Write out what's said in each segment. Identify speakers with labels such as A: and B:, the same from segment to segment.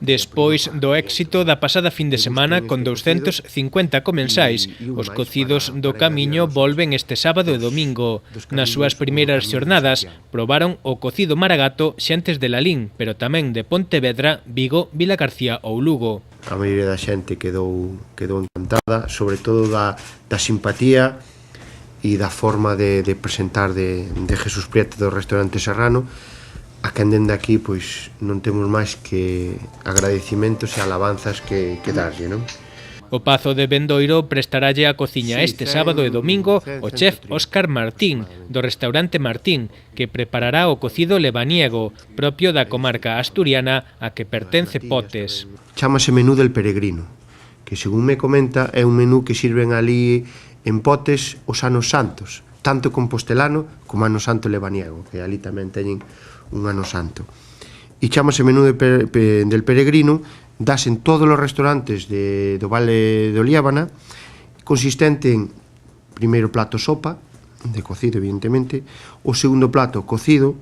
A: Despois do éxito da pasada fin de semana con 250 comensais, os cocidos do Camiño volven este sábado e domingo. Nas súas primeiras xornadas probaron o cocido maragato xentes de Lalín, pero tamén de Pontevedra, Vigo, Vilagarcía ou Lugo.
B: A maioría da xente quedou encantada, sobre todo da simpatía e da forma de presentar de Jesús Prieto do restaurante Serrano. A quen dende aquí, pois, non temos máis que agradecimentos e alabanzas que darlle, non?
A: O Pazo de Bendoiro prestaralle a cociña este sábado e domingo o chef Óscar Martín, do restaurante Martín, que preparará o cocido lebaniego, propio da comarca asturiana a que pertence Potes.
B: Chámase menú del peregrino, que según me comenta é un menú que sirven ali en Potes os anos santos, tanto compostelano como ano santo lebaniego, que ali tamén teñen un ano santo. E chámase menú del peregrino, das en todos os restaurantes do Vale do Liébana, consistente en primeiro plato sopa, de cocido evidentemente, o segundo plato cocido,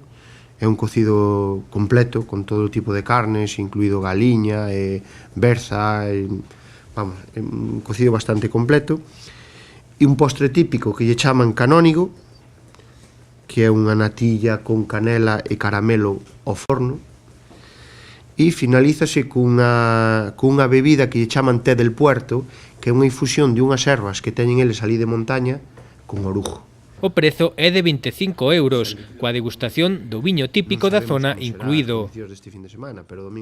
B: é un cocido completo con todo tipo de carnes, incluído galiña, berza, vamos, é un cocido bastante completo, e un postre típico que lle chaman canónigo, que é unha natilla con canela e caramelo ao forno, e finalízase cunha bebida que lle chaman té del puerto, que é unha infusión de unhas ervas que teñen eles ali de montaña con orujo.
A: O prezo é de 25 €, coa degustación do viño típico da zona incluído.